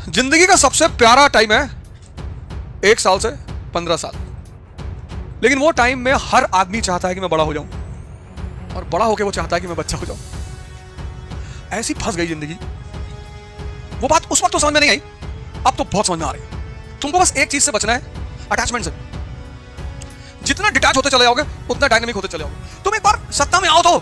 जिंदगी का सबसे प्यारा टाइम है 1 साल से 15 साल। लेकिन वो टाइम में हर आदमी चाहता है कि मैं बड़ा हो जाऊं, और बड़ा होकर वो चाहता है कि मैं बच्चा हो जाऊं। ऐसी फंस गई जिंदगी। वो बात उस वक्त तो समझ में नहीं आई, अब तो बहुत समझ में आ रही है। तुमको बस एक चीज से बचना है, अटैचमेंट से। जितना डिटैच होते चले जाओगे उतना डायनामिक होते चले जाओगे। तुम एक बार सत्ता में आओ तो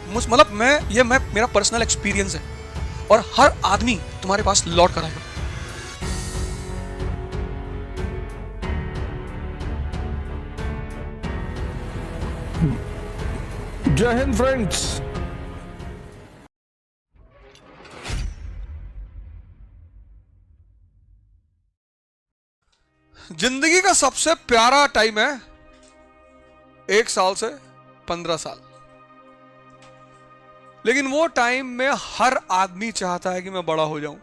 मतलब मेरा पर्सनल एक्सपीरियंस है, और हर आदमी तुम्हारे पास लौट कर आएगा। जय हिंद फ्रेंड्स। जिंदगी का सबसे प्यारा टाइम है 1 साल से 15 साल। लेकिन वो टाइम में हर आदमी चाहता है कि मैं बड़ा हो जाऊं,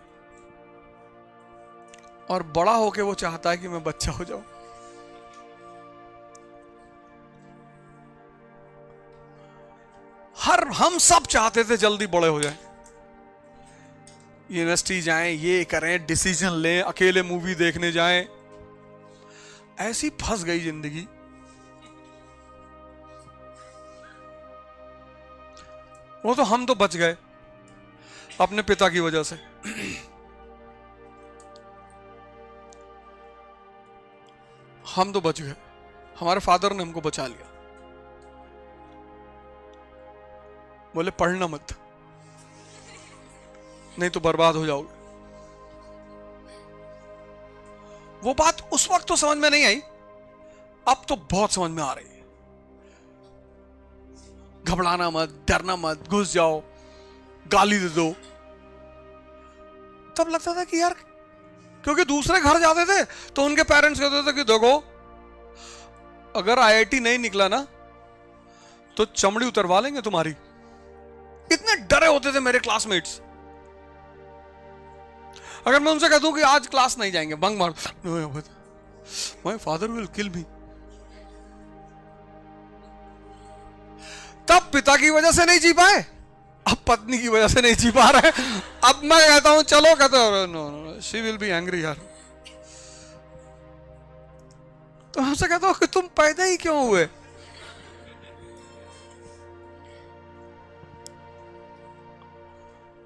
और बड़ा होके वो चाहता है कि मैं बच्चा हो जाऊं। हम सब चाहते थे जल्दी बड़े हो जाएं, यूनिवर्सिटी जाएं, ये करें, डिसीजन लें, अकेले मूवी देखने जाएं। ऐसी फंस गई जिंदगी। वो तो हम तो बच गए अपने पिता की वजह से। हम तो बच गए, हमारे फादर ने हमको बचा लिया। बोले पढ़ना मत, नहीं तो बर्बाद हो जाओगे। वो बात उस वक्त तो समझ में नहीं आई, अब तो बहुत समझ में आ रही है। घबराना मत, डरना मत, घुस जाओ, गाली दे दो। तब लगता था कि यार, क्योंकि दूसरे घर जाते थे तो उनके पेरेंट्स कहते थे कि देखो, अगर आईआईटी नहीं निकला ना तो चमड़ी उतरवा लेंगे तुम्हारी। इतने डरे होते थे मेरे क्लासमेट्स। अगर मैं उनसे कह दूं कि आज क्लास नहीं जाएंगे, बंक मार, माय फादर विल किल मी। तब पिता की वजह से नहीं जी पाए, अब पत्नी की वजह से नहीं जी पा रहे। अब मैं कहता हूं चलो, कहते हो no no, she will be angry यार। तो हमसे कहता हूं कि तुम पैदा ही क्यों हुए?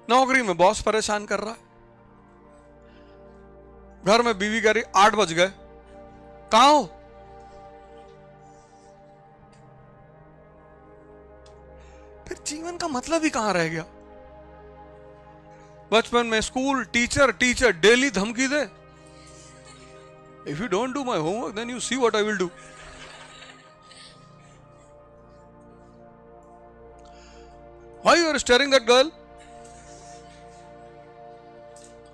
नौकरी में बॉस परेशान कर रहा है, घर में बीवी कह रही 8 बज गए, कहां हो? फिर जीवन का मतलब ही कहां रह गया? बचपन में स्कूल, टीचर डेली धमकी दे, if you don't do my homework then you see what I will do. Why you are staring that girl?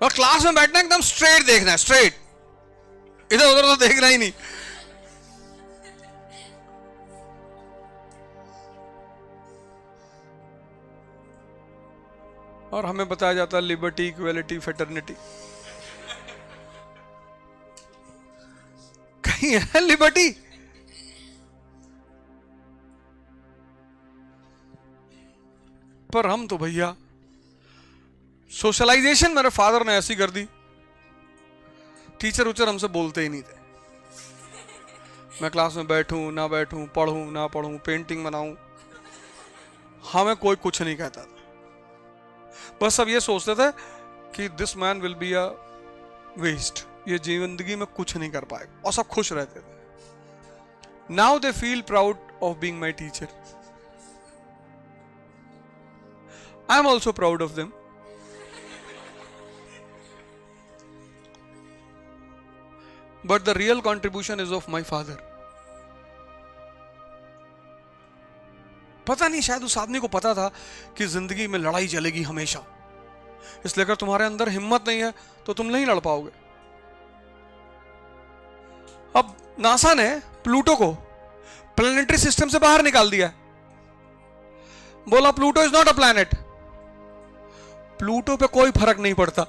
और क्लास में बैठना एकदम स्ट्रेट देखना है, स्ट्रेट, इधर उधर तो देखना ही नहीं। और हमें बताया जाता है लिबर्टी, इक्वालिटी, फेटर्निटी। कहीं है लिबर्टी? पर हम तो भैया, सोशलाइजेशन मेरे फादर ने ऐसी कर दी, टीचर उचर हमसे बोलते ही नहीं थे। मैं क्लास में बैठूं ना बैठूं, पढ़ूं ना पढ़ूं, पेंटिंग बनाऊं, हमें कोई कुछ नहीं कहता था। बस सब ये सोचते थे कि this man will be a waste, ये जिंदगी में कुछ नहीं कर पाएगा, और सब खुश रहते थे। Now they feel proud of being my teacher. I am also proud of them. But the real contribution is of my father. पता नहीं, शायद उस आदमी को पता था कि जिंदगी में लड़ाई चलेगी हमेशा, इसलिए अगर तुम्हारे अंदर हिम्मत नहीं है तो तुम नहीं लड़ पाओगे। अब नासा ने प्लूटो को प्लैनेटरी सिस्टम से बाहर निकाल दिया, बोला Pluto is not a planet. Pluto पे कोई फर्क नहीं पड़ता।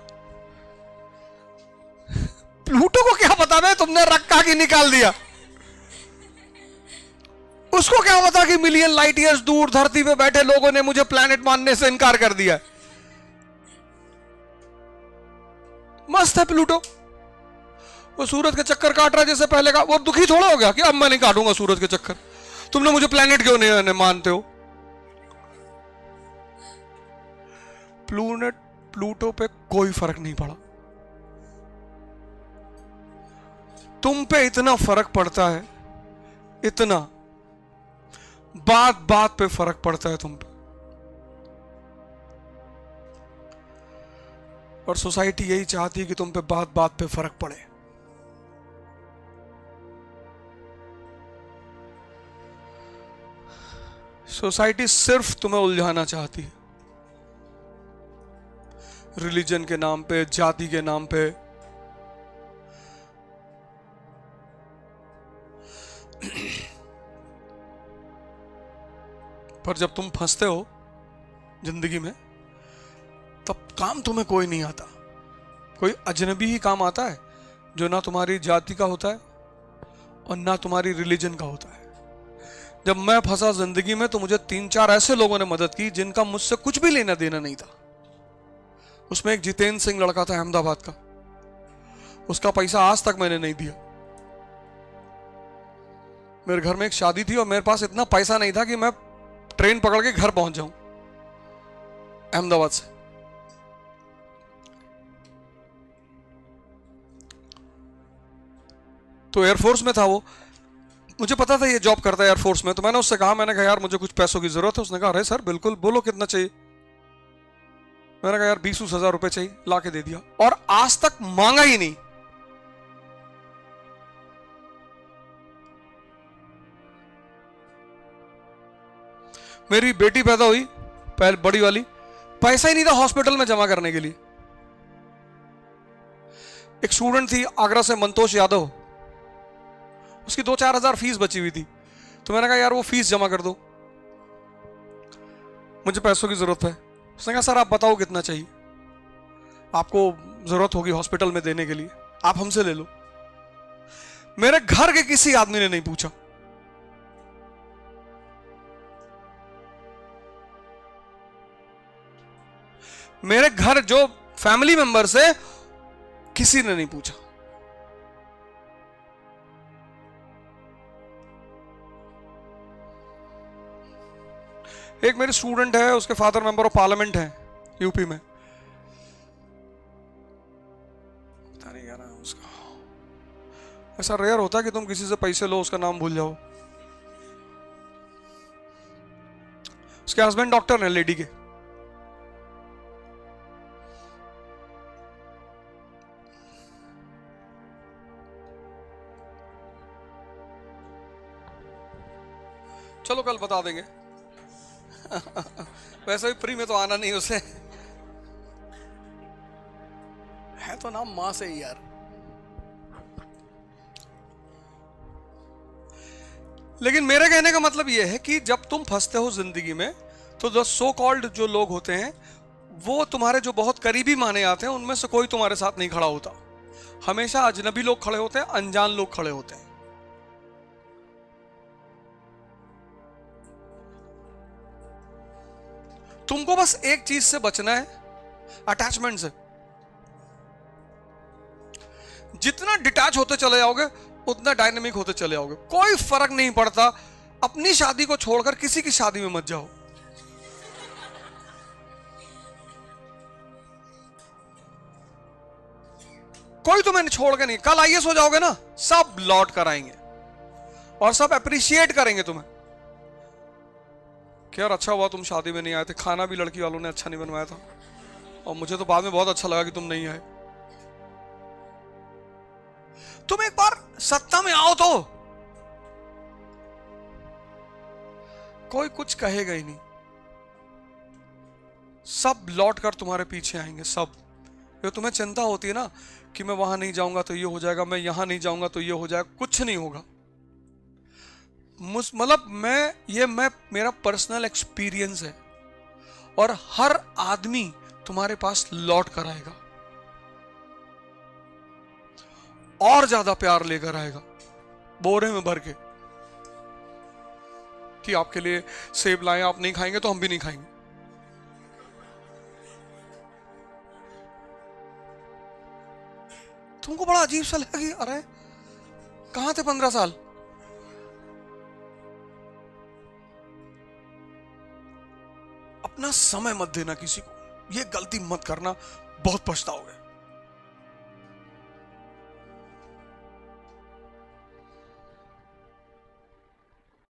प्लूटो को क्या पता है तुमने रखा कि निकाल दिया? उसको क्या पता कि मिलियन लाइट ईयर्स दूर धरती पे बैठे लोगों ने मुझे प्लैनेट मानने से इनकार कर दिया। मस्त है प्लूटो, वो सूरज के चक्कर काट रहा है जैसे पहले का। वो दुखी थोड़ा हो गया कि अब मैं नहीं काटूंगा सूरज के चक्कर, तुमने मुझे प्लेनेट क्यों नहीं मानते हो। प्लूटो पे कोई फर्क नहीं पड़ा, तुम पे इतना फर्क पड़ता है, इतना बात बात पे फर्क पड़ता है तुम पे। और सोसाइटी यही चाहती है कि तुम पे बात बात पे फर्क पड़े। सोसाइटी सिर्फ तुम्हें उलझाना चाहती है, रिलीजन के नाम पे, जाति के नाम पे। पर जब तुम फंसते हो जिंदगी में, तब काम तुम्हें कोई नहीं आता, कोई अजनबी ही काम आता है जो ना तुम्हारी जाति का होता है और ना तुम्हारी रिलीजन का होता है। जब मैं फंसा जिंदगी में तो मुझे 3-4 ऐसे लोगों ने मदद की जिनका मुझसे कुछ भी लेना देना नहीं था। उसमें एक जितेंद्र सिंह लड़का था अहमदाबाद का, उसका पैसा आज तक मैंने नहीं दिया। मेरे घर में एक शादी थी और मेरे पास इतना पैसा नहीं था कि मैं ट्रेन पकड़ के घर पहुंच जाऊं अहमदाबाद से। तो एयरफोर्स में था वो, मुझे पता था ये जॉब करता है एयरफोर्स में। तो मैंने उससे कहा, मैंने कहा यार मुझे कुछ पैसों की जरूरत है। उसने कहा अरे सर बिल्कुल, बोलो कितना चाहिए। मैंने कहा यार 20-20 हजार रुपए चाहिए, ला के दे दिया। और आज तक मांगा ही नहीं। मेरी बेटी पैदा हुई पहले, बड़ी वाली, पैसा ही नहीं था हॉस्पिटल में जमा करने के लिए। एक स्टूडेंट थी आगरा से, मंतोष यादव, उसकी 2-4 हजार फीस बची हुई थी। तो मैंने कहा यार वो फीस जमा कर दो, मुझे पैसों की जरूरत है। उसने कहा सर आप बताओ कितना चाहिए, आपको जरूरत होगी हॉस्पिटल में देने के लिए, आप हमसे ले लो। मेरे घर के किसी आदमी ने नहीं पूछा। मेरे घर जो फैमिली मेंबर्स है किसी ने नहीं पूछा। एक मेरे स्टूडेंट है, उसके फादर मेंबर ऑफ पार्लियामेंट है यूपी में, पता नहीं क्या नाम है उसका। ऐसा रेयर होता है कि तुम किसी से पैसे लो उसका नाम भूल जाओ। उसके हस्बैंड डॉक्टर हैं लेडी के। चलो कल बता देंगे। वैसे भी फ्री में तो आना नहीं उसे, है तो नाम मां से ही यार। लेकिन मेरे कहने का मतलब यह है कि जब तुम फंसते हो जिंदगी में, तो जो सो कॉल्ड जो लोग होते हैं वो तुम्हारे जो बहुत करीबी माने जाते हैं, उनमें से कोई तुम्हारे साथ नहीं खड़ा होता। हमेशा अजनबी लोग खड़े होते हैं, अनजान लोग खड़े होते हैं। तुमको बस एक चीज से बचना है, अटैचमेंट से। जितना डिटैच होते चले जाओगे उतना डायनेमिक होते चले जाओगे। कोई फर्क नहीं पड़ता, अपनी शादी को छोड़कर किसी की शादी में मत जाओ। कोई तुम्हें छोड़ के नहीं, कल आईएएस हो जाओगे ना, सब लौट कर आएंगे और सब अप्रिशिएट करेंगे तुम्हें कि यार अच्छा हुआ तुम शादी में नहीं आए थे, खाना भी लड़की वालों ने अच्छा नहीं बनवाया था और मुझे तो बाद में बहुत अच्छा लगा कि तुम नहीं आए। तुम एक बार सत्ता में आओ तो कोई कुछ कहेगा ही नहीं, सब लौट कर तुम्हारे पीछे आएंगे। सब जो तुम्हें चिंता होती है ना कि मैं वहां नहीं जाऊंगा तो ये हो जाएगा, मैं यहां नहीं जाऊंगा तो ये हो जाएगा, कुछ नहीं होगा। मतलब मैं मेरा पर्सनल एक्सपीरियंस है। और हर आदमी तुम्हारे पास लौट कर आएगा और ज्यादा प्यार लेकर आएगा, बोरे में भर के, कि आपके लिए सेब लाए, आप नहीं खाएंगे तो हम भी नहीं खाएंगे। तुमको बड़ा अजीब सा लगा कि अरे कहां थे 15 साल। अपना समय मत देना किसी को, ये गलती मत करना, बहुत पछताओगे।